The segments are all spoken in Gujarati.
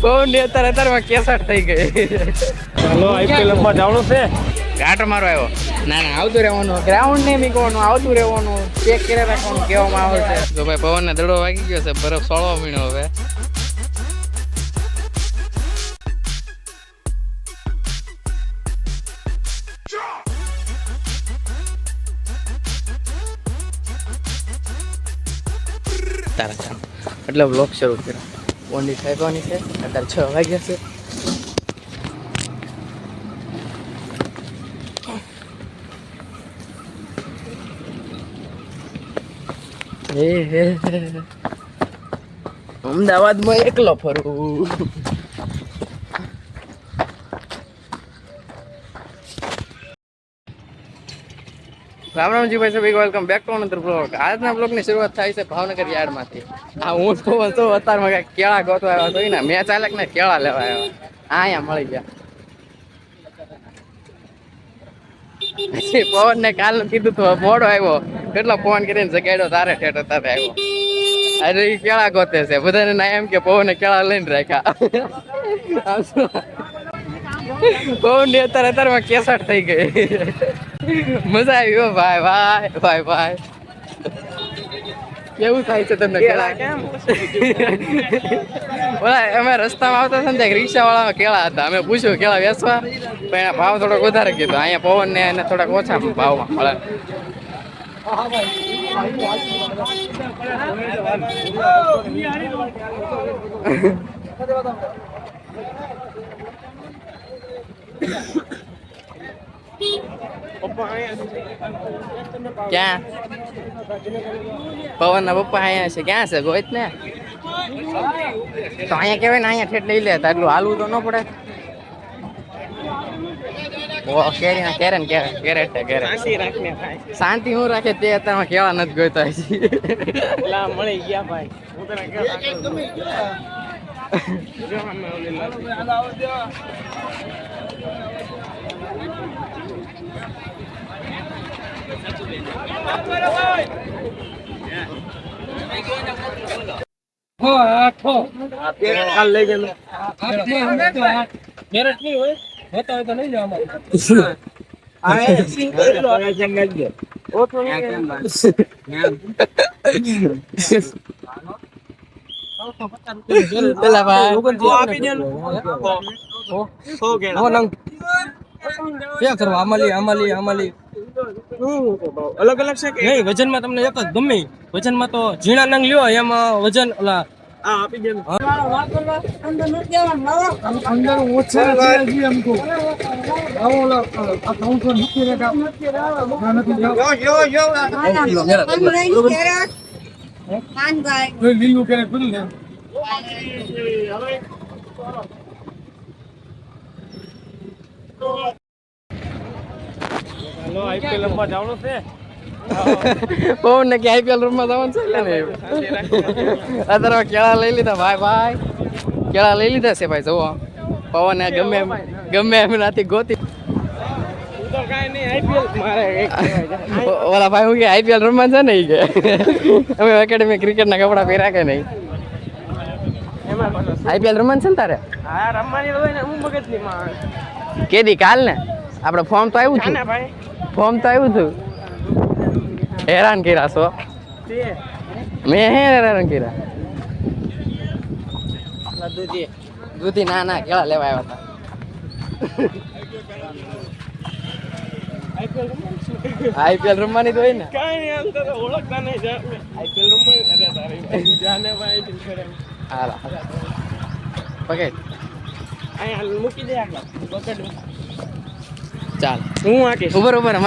બહુ ને અત્યારે કેસટ થઈ ગઈ. હાલો આઈપીએલ માં જવાનું છે. ઘાટ મારો આવ્યો. ના આવતું રહેવાનું, ગ્રાઉન્ડ ને મીકવાનું, આવતું રહેવાનું, ચેક કરી રાખવાનું કેવામાં આવે છે. તો ભાઈ પવન ને દડો વાગી ગયો છે, બરફ સોળવા મીણ્યો હવે. એટલે બ્લોગ શરૂ કર્યો. ઓંડી ફેંકવાની છે. અત્યારે 6 વાગ્યા છે. અમદાવાદમાં એકલો ફરું. રામ રામજી ભાઈ સાહેબ, welcome back to another blog. આજના બ્લોગની શરૂઆત થાય છે ભાવનગર યાર્ડમાંથી. આ હું તો અત્યારમાં કાંઈક કેળા ગોતવા આવ્યો હતો ને, મેં ચાલક ને કેળા લેવા આવ્યો. અહીંયા મળી ગયા. પછી પવન ને કાલનું કીધું તો મોડો આવ્યો, કેટલો ફોન કરીને જગાડ્યો, તારે ઠેઠ તારે આવ્યો. અરે એ કેળા ગોતે છે બધાને, ના એમ કે પવને કેળા લઈને રાખ્યા. પવન ની અત્યારમાં કેસટ થઈ ગઈ. મજા આવી હો ભાઈ. ભાઈ ભાઈ ભાઈ કેવું થાય છે તમને કેળા? ઓલા અમે રસ્તામાં આવતા હતા ને, રિક્ષા વાળા કેળા હતા. અમે પૂછ્યું કેળા વેચવા, પણ એના ભાવ થોડોક વધારે કીધો. અહીંયા પવન ને એને થોડાક ઓછા ભાવમાં મળે. ક્યાં પવન ના પપ્પા અહીંયા છે? ક્યાં છે? ગોઈત ને તો અહીંયા કેવાય ને, અહીંયા ઠેઠ લઈ લે. એટલું હાલવું તો ન પડે. શાંતિ હું રાખે તે અત્યારમાં કેવા નથી ગોઈતા. મળી ગયા ભાઈ. કાલ લઈ ગયેલો મેરેજ નહીં હોય હોતા હોય તો નહીં જવા. અલગ અલગ છે કે નહીં? વજનમાં તમને એક જ ગમે. વજનમાં તો ઝીણા નંગ લ્યો, એમાં વજન ઓલા આપી દે. અંદર ઓછા हमको આઈપીએલ રમવા જવાનું છે. પવન ને કે આઈપીએલ રમવા જવાનું છે ને. અત્યારે કેળા લઈ લીધા ભાઈ. ભાઈ કેળા લઈ લીધા છે ભાઈ. જુઓ પવન ને ગમે એમ નાથી ગોતી. ઓલા ભાઈ હું કે આઈપીએલ રમવા છે ને, કે અમે એકેડમી ક્રિકેટ ના કપડા પહેર્યા કે નહીં? આઈપીએલ રમવાનું છે ને તારે? હા રમવાની હોય ને. હું મગજ ની માં કેદી કાલ ને આપણે ફોર્મ તો આવ્યું હતું. ફોર્મ તો આવ્યું હતું. હેરાન કર્યા છો મેં. હેરાન કર્યા. દૂધી ના કેળા લેવા આવ્યા હતા. આઈપીએલ રમવાની તો હોય ને. કઈ નહીં, આમ તો ઓળખતા નહીં. આઈપીએલ રમવાની. અરે તારી જાને ભાઈ હાલા પકડ અહીંયા મૂકી દે. આગળ પકડ. ચાલ હું આકીશ. ઉભર અમારે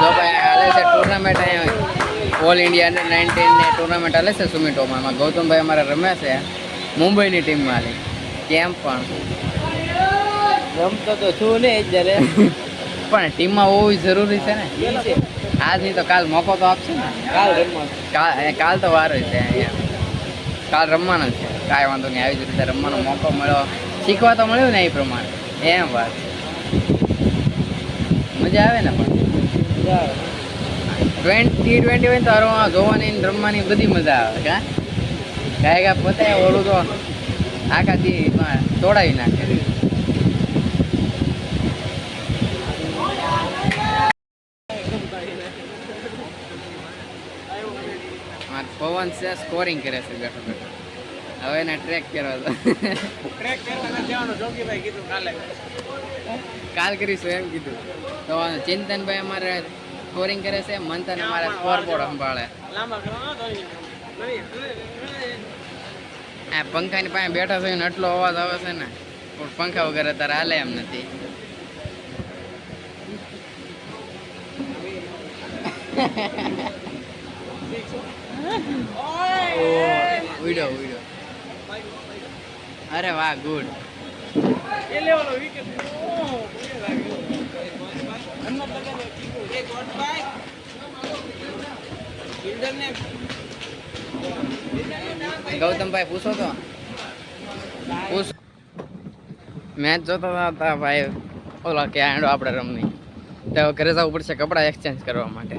જો ભાઈ હાલે છે ટુર્નામેન્ટ. અહીંયા ઓલ ઇન્ડિયા અંડર 19 ને ટુર્નામેન્ટ હાલે છે સુમિટોમાં. એમાં ગૌતમભાઈ અમારા રમે છે મુંબઈની ટીમમાં. હાલે કેમ પણ રમતો તો છું નહીં જ્યારે, પણ ટીમમાં હોવું જરૂરી છે ને. આજ નહીં તો કાલ મોકો તો આપશે ને. કાલ તો વાર છે. અહીંયા કાલ રમવાનું છે. કાંઈ વાંધો નહીં. આવી જ રીતે રમવાનો મોકો મળ્યો, શીખવા તો મળ્યું ને એ પ્રમાણે. એમ વાત મજા આવે ને. પણ T20 હોય તો જોવાની રમવાની બધી મજા આવે. કાંઈ પોતે ઓલું તો આખા દી તોડાવી નાખે. પવન છે સ્કોરિંગ કરે છે બેઠો બેઠો. હવે એને ટ્રેક કરવા દો. કાલ કરીશું એમ કીધું. તો ચિંતનભાઈ અમારે સ્કોરિંગ કરે છે, મંથન અમારા સ્કોર બોર્ડ સંભાળે. આ પંખાની પાસે બેઠા છે ને આટલો અવાજ આવે છે ને, પણ પંખા વગર અત્યારે હાલે એમ નથી. ઉડો ઉડો. અરે વાહ, ગુડ. ગૌતમભાઈ પૂછો તો પૂછ. મેચ જોતા હતા ભાઈ, ઓલા કે આંડો આપણે રમવી તો ઘરે જવું પડશે કપડાં એક્સચેન્જ કરવા માટે.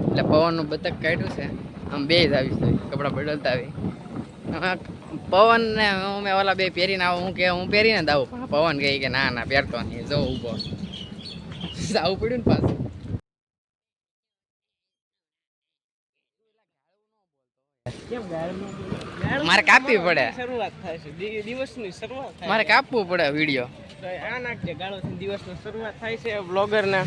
એટલે પવનનું બતક કાઢ્યું છે, આમ બે જ આવીશ કપડાં બદલતા આવી. પવન ને મેં ઓલા બે પહેરીને આવું, હું પહેરીને જ આવું, પણ પવન કહે કે ના ના પહેરતો નહીં, જો ઊભો આવું પડ્યું ને પાછું. મારે કાપવી પડે, શરૂઆત થાય છે દિવસની શરૂઆત. મારે કાપવું પડે વિડીયો. આ નાખજે ગાળોથી દિવસની શરૂઆત થાય છે બ્લોગર ને.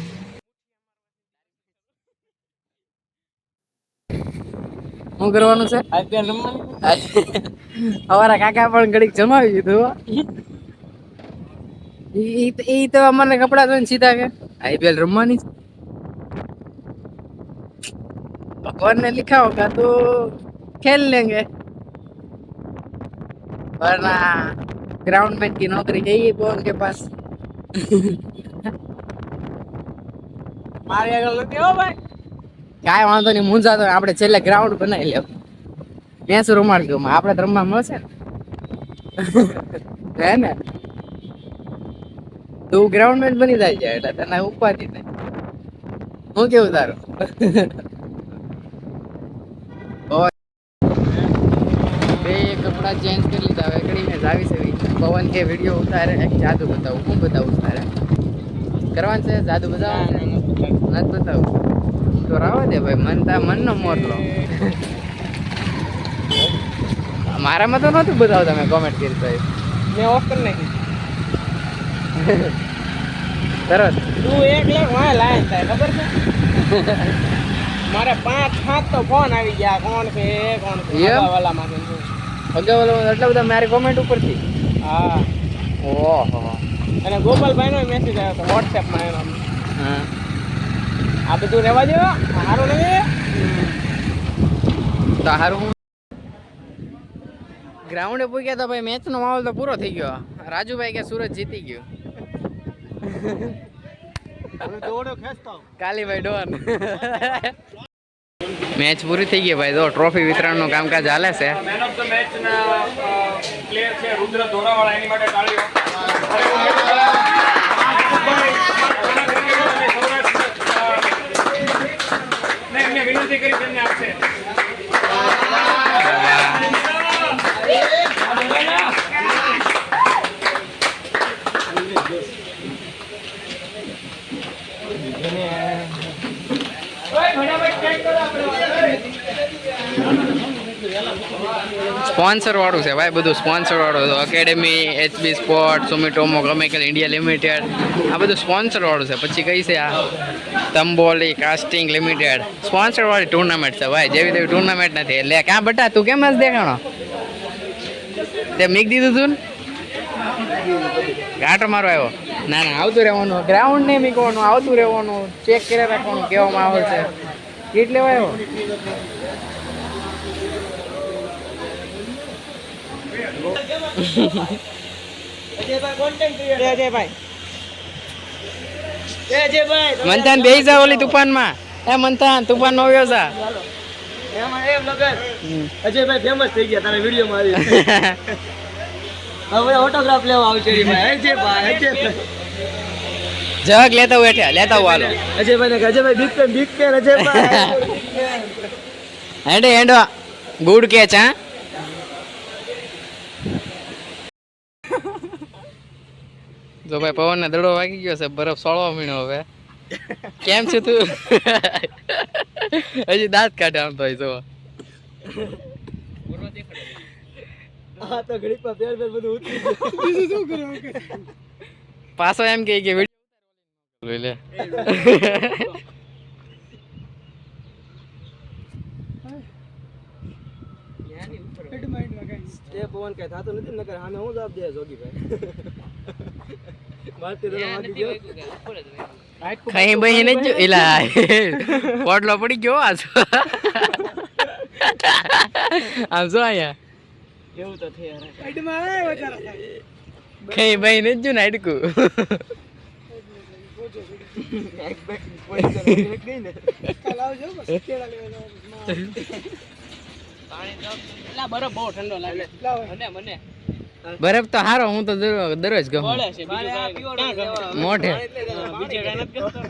શું કરવાનું છે? IPL રમવાનું. અમારા કાકા પણ ઘડીક જમાવી દીધું. ઈ તો અમારે કપડા ધોઈને સીધા કે IPL રમવાની. भगवान ने लिखा होगा तो खेल लेंगे, वरना ग्राउंड मैन की नौकरी गई पवन के पास. મારી આગળ કેવો ભાઈ કાંઈ વાંધો નહીં, મૂંઝા તો આપણે છેલ્લે ગ્રાઉન્ડ બનાવી લેવું. મેચ રમાડજો, આપણે તો રમવા મળશે ને. હે ને, તું ગ્રાઉન્ડ મેન બની જાય છે એટલે તને ઉપાધિ નહીં. હું કેવું તારું? બે કપડા ચેન્જ કરી લીધા, હવે ઘડી મેં જાવી છે. પવન કે વિડીયો ઉતારે, એક જાદુ બતાવું. હું બતાવું તારે? કરવાનું છે જાદુ બતાવવાનું? નથી બતાવું તો રાવા દે ભાઈ, મનનો મોટલો. મારામાં તો નહોતું બતાવતા, મેં કોમેન્ટ કરી તો મેં ઓફ કરી નાખી. તરત તું એક લાખ વાય લાઈન થાય ખબર છે. મારે 5-7 તો ફોન આવી ગયા, કોણ છે કોણ છે વાલા માંથી. અગાઉ એટલા બધા મારી કોમેન્ટ ઉપરથી. હા, ઓહો. અને ગોપાલભાઈ નો મેસેજ આવ્યો હતો વોટ્સએપમાં એનો. હા, આ બધું રહેવા દો, સારું નહીં તો સારું. ગ્રાઉન્ડે પૂગ્યા હતા ભાઈ, મેચનો માહોલ તો પૂરો થઈ ગયો. રાજુભાઈ કે સુરત જીતી ગયું. કાલીભાઈ ડોન. મેચ પૂરી થઈ ગઈ ભાઈ, તો ટ્રોફી વિતરણનું કામકાજ ચાલે છે. મેન ઓફ ધ મેચ ના પ્લેયર છે રુદ્ર ધોરાવાળા, એની માટે તાળીઓ. એમને વિનંતી કરી તેમને આપશે. સ્પોન્સર વાળું છે ભાઈ, બધું સ્પોન્સર વાળું. Academy, HB sport, સુમિટોમો chemical India limited, આ બધું સ્પોન્સર વાળું છે. પછી કઈ છે આ તંબોલી કાસ્ટિંગ લિમિટેડ, સ્પોન્સર વાળી ટુર્નામેન્ટ છે ભાઈ. જેવી તેવી ટુર્નામેન્ટ નથી. એટલે ક્યાં બટા તું કેમ જ દેખાણો? તે મીક દીધું તું ને ગાંઠ મારો આવ્યો. ના ના, આવતું રહેવાનું, ગ્રાઉન્ડ નહીં મીકવાનું, આવતું રહેવાનું, ચેક કરી રાખવાનું કેવો માહોલ છે. કીટ લેવા આવ્યો. મંથાન બેસી જા ઓલી તુફાનમાં. એ મંથાન તુફાન નો આવ્યો જા. અજયભાઈ ફેમસ થઈ ગયા તારા વિડીયો માં આવી. હવે ઓટોગ્રાફ લેવા આવશે અજયભાઈ. જગ લેતા હું હેઠે લેતા હું હાલો. અજયભાઈ ને અજયભાઈ બિગ પેન અજયભાઈ. હેડે હેડો ગુડ કેચ. હા જો ભાઈ પવન ને દડો વાગી ગયો છે, બરફ સોળવા મીણ્યો હવે. કેમ છે તું? હજી દાંત કાઢે આમ તો જો. આ તો ઘડી પર પેર પેર બધું ઉતરી ગયું. બીજું શું કરે? પાછો એમ કે વિડીયો લે. એ પવન કઈ થતું નથી નકર સામે હું જવાબ દે જોગીભાઈ. મારતી તો વાગી ગયો. કઈ બહી ને જો એલા પોટલો પડી ગયો આ જો. આમ જો આયા એવું તો થઈ યાર. સાઈડમાં આવે બચારા. કઈ બહી ને જો નાડકું. એક બેક કોઈ એક ગઈ ને. કાલ આવજો બસ કેળા લેવા. પાણી તો એલા બરફ બહુ ઠંડો લાગે. મને બરફ તો હારો, હું તો દરરોજ ગમું બોલે છે બીજું કાંઈ મોઢે મોઢે. બીજે કાંઈ નથી કરતો.